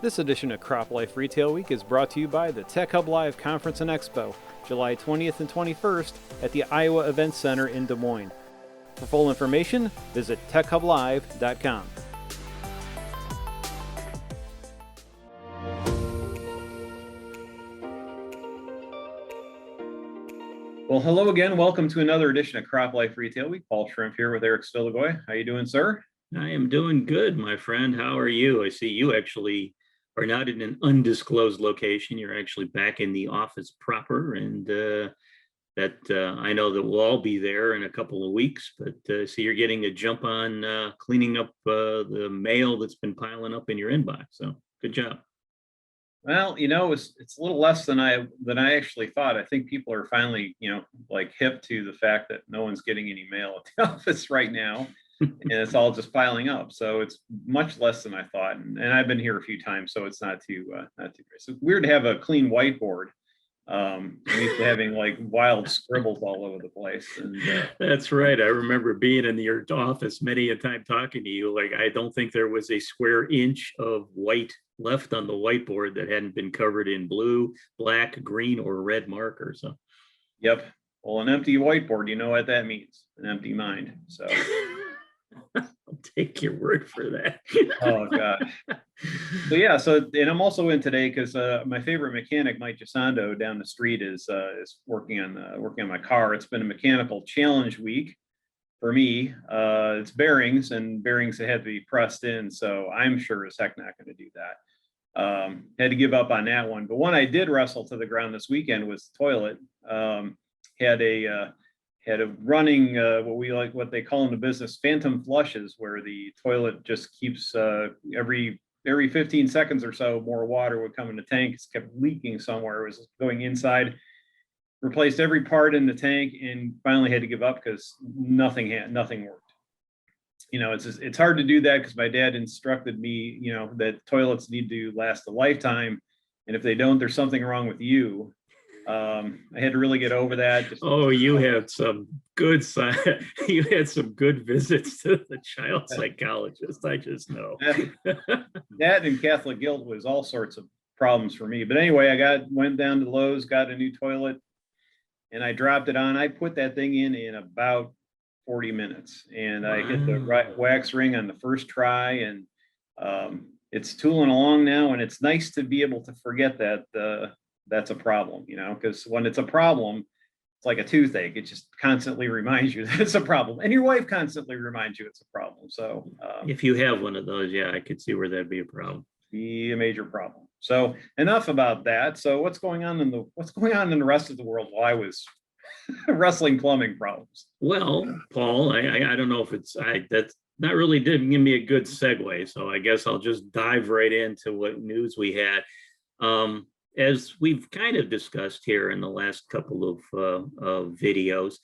This edition of Crop Life Retail Week is brought to you by the Tech Hub Live Conference and Expo, July 20th and 21st at the Iowa Events Center in Des Moines. For full information, visit techhublive.com. Well, hello again. Welcome to another edition of Crop Life Retail Week. Paul Shrimp here with Eric Stoligoy. How you doing, sir? I am doing good, my friend. How are you? I see you actually are not in an undisclosed location. You're actually back in the office proper, and I know that we'll all be there in a couple of weeks. But so you're getting a jump on cleaning up the mail that's been piling up in your inbox. So good job. Well, it's a little less than I actually thought. I think people are finally, like hip to the fact that no one's getting any mail at the office right now, and it's all just piling up. So it's much less than I thought. And I've been here a few times, so it's not too great. So it's weird to have a clean whiteboard. I'm used to having like wild scribbles all over the place. And That's right. I remember being in your office many a time talking to you. Like, I don't think there was a square inch of white left on the whiteboard that hadn't been covered in blue, black, green, or red marker. So, yep. Well, an empty whiteboard, you know what that means? An empty mind. So I'll take your word for that. oh God. So yeah, and I'm also in today because my favorite mechanic, Mike Gisando, down the street is working on my car. It's been a mechanical challenge week for me. It's bearings, and bearings that had to be pressed in. So I'm sure as heck not going to do that. Had to give up on that one. But one I did wrestle to the ground this weekend was the toilet. Had a running what they call in the business phantom flushes, where the toilet just keeps every 15 seconds or so more water would come in the tank. It's kept leaking somewhere. It was going inside. Replaced every part in the tank and finally had to give up because nothing worked. It's hard to do that because my dad instructed me, that toilets need to last a lifetime, and if they don't, there's something wrong with you. I had to really get over that. You had some good you had some good visits to the child psychologist. I just know. That and Catholic guilt was all sorts of problems for me. But anyway, I went down to Lowe's, got a new toilet, and I dropped it on. I put that thing in about 40 minutes, and I hit the right wax ring on the first try, and it's tooling along now. And it's nice to be able to forget that that's a problem, because when it's a problem, it's like a toothache. It just constantly reminds you that it's a problem, and your wife constantly reminds you it's a problem. So if you have one of those, yeah, I could see where that'd be a problem. Be a major problem. So enough about that. So what's going on in the rest of the world while I was wrestling plumbing problems? Well, Paul, I don't know if that's not really didn't give me a good segue. So I guess I'll just dive right into what news we had. As we've kind of discussed here in the last couple of videos,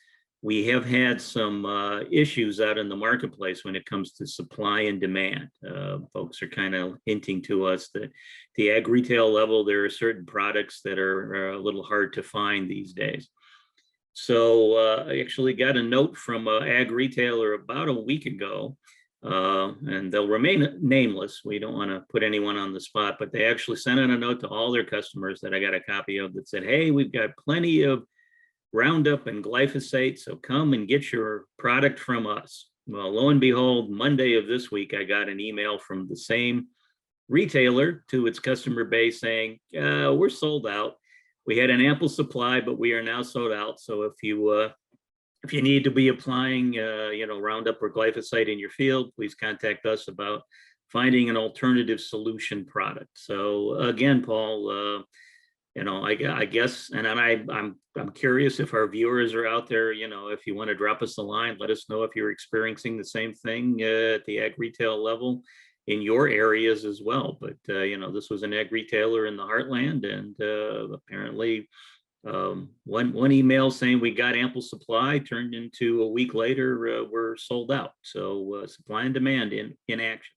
we have had some issues out in the marketplace when it comes to supply and demand. Folks are kind of hinting to us that the ag retail level, there are certain products that are a little hard to find these days. So I actually got a note from an ag retailer about a week ago, and they'll remain nameless. We don't want to put anyone on the spot, but they actually sent out a note to all their customers that I got a copy of that said, hey, we've got plenty of Roundup and glyphosate, so come and get your product from us. Well, lo and behold, Monday of this week, I got an email from the same retailer to its customer base saying, we're sold out. We had an ample supply, but we are now sold out. So if you need to be applying, Roundup or glyphosate in your field, please contact us about finding an alternative solution product. So again, Paul, I guess, and I'm curious if our viewers are out there. If you want to drop us a line, let us know if you're experiencing the same thing at the ag retail level in your areas as well. But this was an ag retailer in the heartland, and apparently one email saying we got ample supply turned into a week later we're sold out. So supply and demand in action.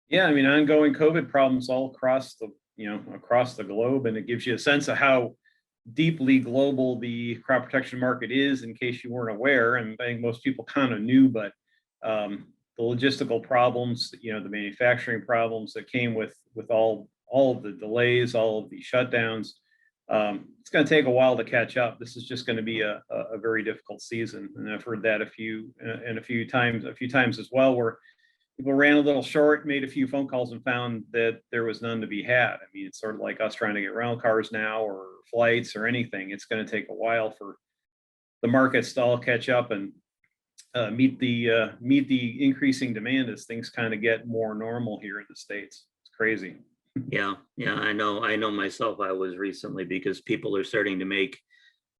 Yeah, ongoing COVID problems all across the globe, and it gives you a sense of how deeply global the crop protection market is, in case you weren't aware. And I think most people kind of knew, but logistical problems, the manufacturing problems that came with all of the delays, all of the shutdowns. It's going to take a while to catch up. This is just going to be a very difficult season, and I've heard that a few times as well, where people ran a little short, made a few phone calls, and found that there was none to be had. I mean, it's sort of like us trying to get rental cars now, or flights, or anything. It's going to take a while for the markets to all catch up and meet the increasing demand as things kind of get more normal here in the States. It's crazy. Yeah, I know myself. I was recently, because people are starting to make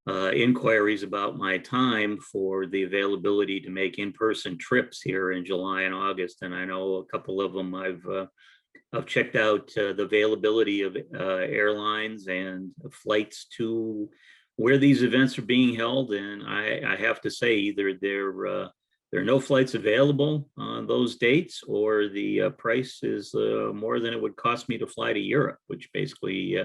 inquiries about my time for the availability to make in-person trips here in July and August. And I know a couple of them I've checked out the availability of airlines and flights to where these events are being held. And I have to say, either there are no flights available on those dates, or the price is more than it would cost me to fly to Europe, which basically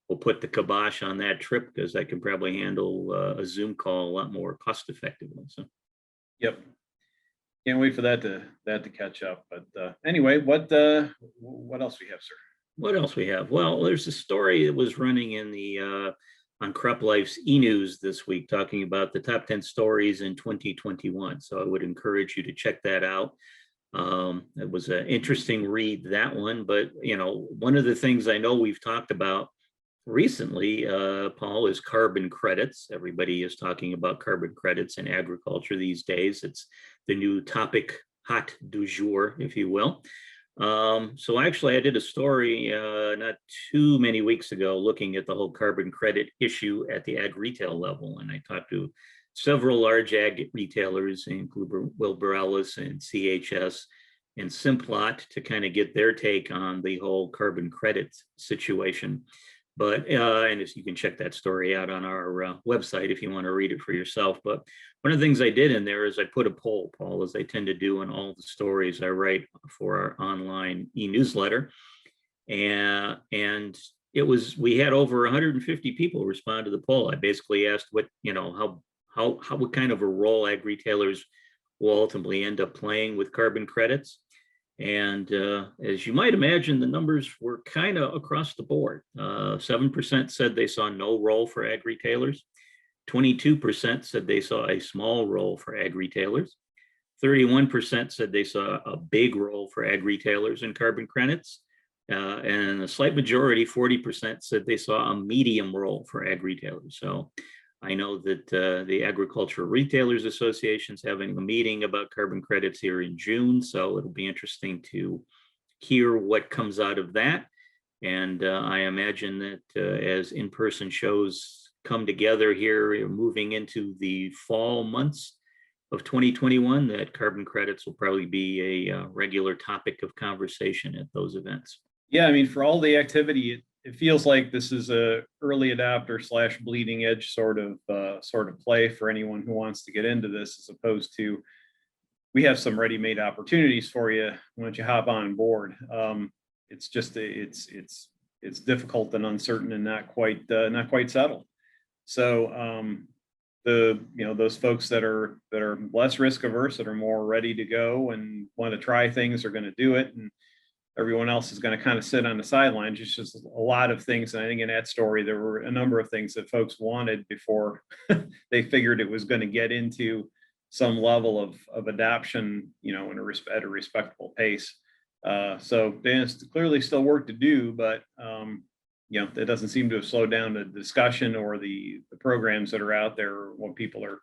will put the kibosh on that trip, because I can probably handle a Zoom call a lot more cost effectively. So, yep, can't wait for that to catch up. But anyway, what else we have, sir? What else we have? Well, there's a story that was running in the on Crop Life's e-news this week, talking about the top 10 stories in 2021. So I would encourage you to check that out. It was an interesting read, that one. But, one of the things I know we've talked about recently, Paul, is carbon credits. Everybody is talking about carbon credits in agriculture these days. It's the new topic, hot du jour, if you will. So actually, I did a story not too many weeks ago looking at the whole carbon credit issue at the ag retail level. And I talked to several large ag retailers, including Wilbur Ellis and CHS and Simplot, to kind of get their take on the whole carbon credit situation. But, and if you can check that story out on our website if you want to read it for yourself. But one of the things I did in there is I put a poll, Paul, as I tend to do in all the stories I write for our online e-newsletter. And we had over 150 people respond to the poll. I basically asked what kind of a role ag retailers will ultimately end up playing with carbon credits. And as you might imagine, the numbers were kind of across the board. 7% said they saw no role for ag retailers. 22% said they saw a small role for ag retailers. 31% said they saw a big role for ag retailers in carbon credits. And a slight majority, 40%, said they saw a medium role for ag retailers. So I know that the Agricultural Retailers Association is having a meeting about carbon credits here in June. So it'll be interesting to hear what comes out of that. And I imagine that as in-person shows come together here, moving into the fall months of 2021, that carbon credits will probably be a regular topic of conversation at those events. Yeah, I mean, for all the activity, it feels like this is a early adopter / bleeding edge sort of play for anyone who wants to get into this, as opposed to, we have some ready-made opportunities for you. Why don't you hop on board? It's just it's difficult and uncertain and not quite settled. So those folks that are less risk averse, that are more ready to go and want to try things, are going to do it, and everyone else is going to kind of sit on the sidelines. It's just a lot of things. And I think in that story, there were a number of things that folks wanted before they figured it was going to get into some level of adoption, at a respectable pace. So there's clearly still work to do, but that doesn't seem to have slowed down the discussion or the programs that are out there, or what people are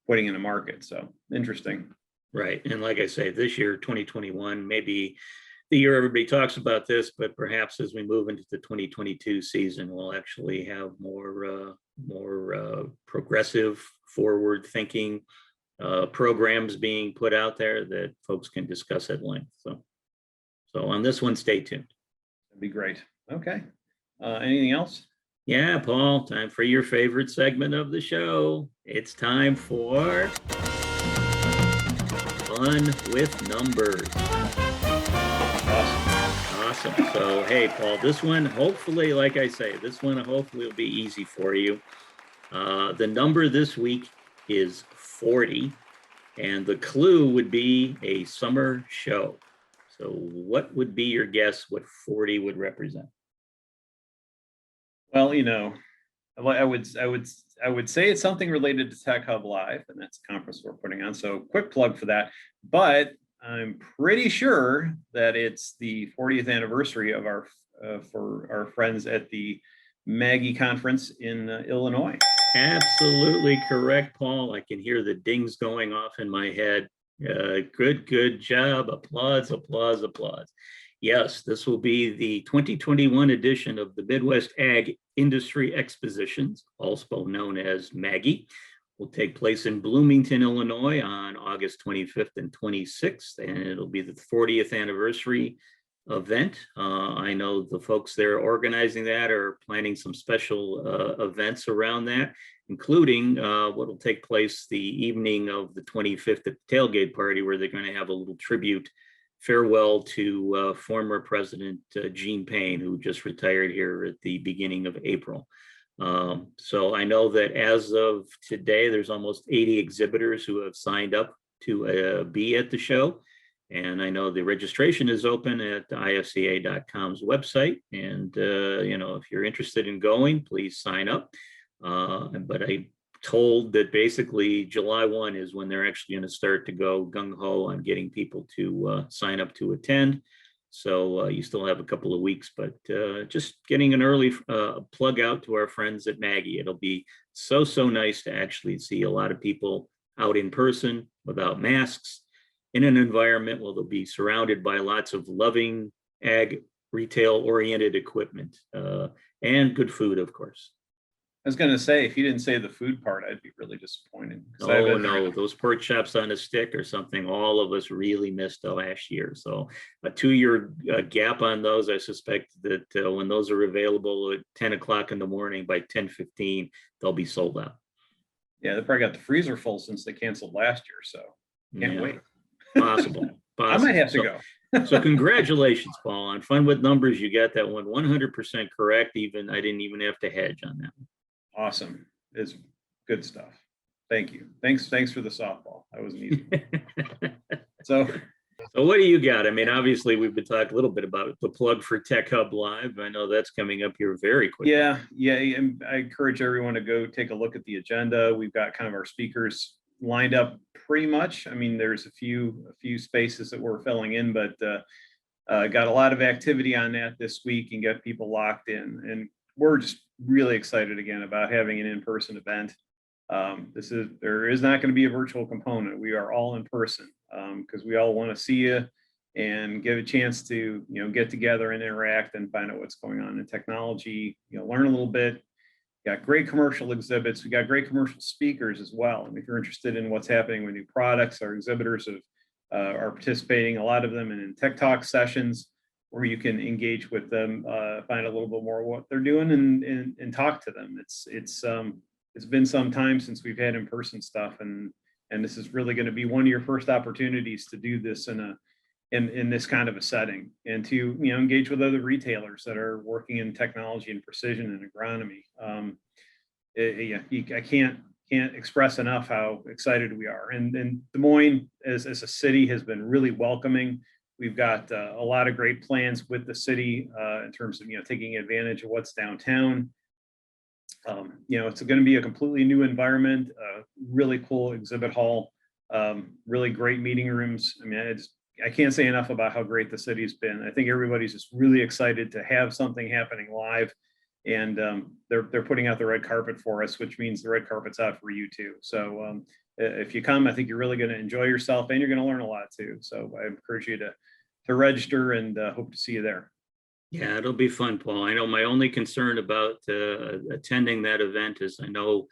putting in the market. So interesting. Right. And like I say, this year, 2021, maybe the year everybody talks about this, but perhaps as we move into the 2022 season, we'll actually have more progressive, forward-thinking programs being put out there that folks can discuss at length. So on this one, stay tuned. That'd be great. Okay. Anything else? Yeah, Paul, time for your favorite segment of the show. It's time for Fun with Numbers. Awesome. So, hey, Paul, this one, hopefully, like I say, hopefully will be easy for you. The number this week is 40. And the clue would be a summer show. So what would be your guess what 40 would represent? Well, I would say it's something related to Tech Hub Live, and that's a conference we're putting on. So quick plug for that. But I'm pretty sure that it's the 40th anniversary of our for our friends at the Maggie conference in Illinois. Absolutely correct, Paul. I can hear the dings going off in my head. Good job. Applause, applause, applause. Yes, this will be the 2021 edition of the Midwest Ag Industry Expositions, also known as Maggie. Will take place in Bloomington, Illinois on August 25th and 26th, and it'll be the 40th anniversary event. I know the folks there organizing that are planning some special events around that, including what will take place the evening of the 25th at the tailgate party, where they're going to have a little tribute farewell to former President Gene Payne, who just retired here at the beginning of April. So I know that as of today, there's almost 80 exhibitors who have signed up to be at the show. And I know the registration is open at ifca.com's website. And, if you're interested in going, please sign up. But I told that basically July 1 is when they're actually going to start to go gung-ho on getting people to sign up to attend. So you still have a couple of weeks, but just getting an early plug out to our friends at Maggie. It'll be so nice to actually see a lot of people out in person without masks in an environment where they'll be surrounded by lots of loving ag retail oriented equipment and good food, of course. I was going to say, if you didn't say the food part, I'd be really disappointed. Oh, no, those pork chops on a stick are something all of us really missed last year. So a 2-year gap on those. I suspect that when those are available at 10 o'clock in the morning, by 10:15, they'll be sold out. Yeah, they probably got the freezer full since they canceled last year. So can't wait. Possible. I might have to go. So congratulations, Paul, on Fun with Numbers. You got that one 100% correct. I didn't even have to hedge on that one. Awesome. It's good stuff. Thank you. Thanks for the softball. That was easy. So what do you got? I mean, obviously we've been talking a little bit about the plug for Tech Hub Live. I know that's coming up here very quickly. Yeah. And I encourage everyone to go take a look at the agenda. We've got kind of our speakers lined up pretty much. I mean, there's a few spaces that we're filling in, but got a lot of activity on that this week and get people locked in. And we're just really excited again about having an in-person event. There is not going to be a virtual component. We are all in person because we all want to see you and get a chance to get together and interact and find out what's going on in technology. Learn a little bit. Got great commercial exhibits. We got great commercial speakers as well. And if you're interested in what's happening with new products, our exhibitors are participating, a lot of them in Tech Talk sessions, where you can engage with them, find a little bit more what they're doing and talk to them. It's been some time since we've had in-person stuff, and this is really going to be one of your first opportunities to do this in this kind of a setting, and to engage with other retailers that are working in technology and precision and agronomy. I can't express enough how excited we are. And Des Moines as a city has been really welcoming. We've got a lot of great plans with the city in terms of taking advantage of what's downtown. It's going to be a completely new environment, really cool exhibit hall, really great meeting rooms. I mean, I can't say enough about how great the city's been. I think everybody's just really excited to have something happening live, and they're putting out the red carpet for us, which means the red carpet's out for you too. So if you come, I think you're really going to enjoy yourself, and you're going to learn a lot too. So I encourage you to register, and hope to see you there. Yeah, it'll be fun, Paul. I know my only concern about attending that event is I know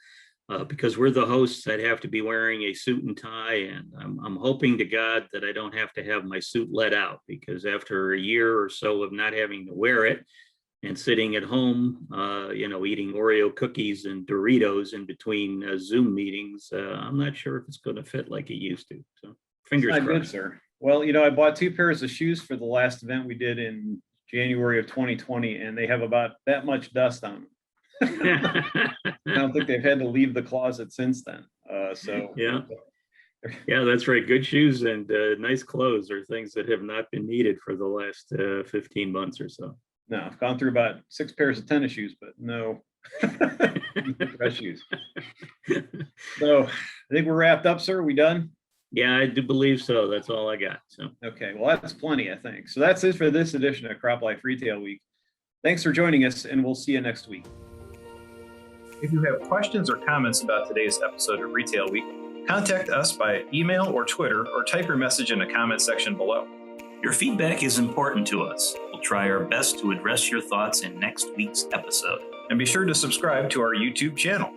because we're the hosts, I'd have to be wearing a suit and tie, and I'm hoping to God that I don't have to have my suit let out, because after a year or so of not having to wear it and sitting at home, eating Oreo cookies and Doritos in between Zoom meetings, I'm not sure if it's going to fit like it used to. So fingers crossed. Good, sir. Well, I bought 2 pairs of shoes for the last event we did in January of 2020, and they have about that much dust on them. I don't think they've had to leave the closet since then. So yeah, Yeah, that's right. Good shoes and nice clothes are things that have not been needed for the last 15 months or so. No, I've gone through about 6 pairs of tennis shoes, but no dress shoes. So I think we're wrapped up, sir. We done? Yeah, I do believe so. That's all I got. So Okay, well, that's plenty, I think. So that's it for this edition of Crop Life Retail Week. Thanks for joining us, and we'll see you next week. If you have questions or comments about today's episode of Retail Week, contact us by email or Twitter, or type your message in the comment section below. Your feedback is important to us. We'll try our best to address your thoughts in next week's episode. And be sure to subscribe to our YouTube channel.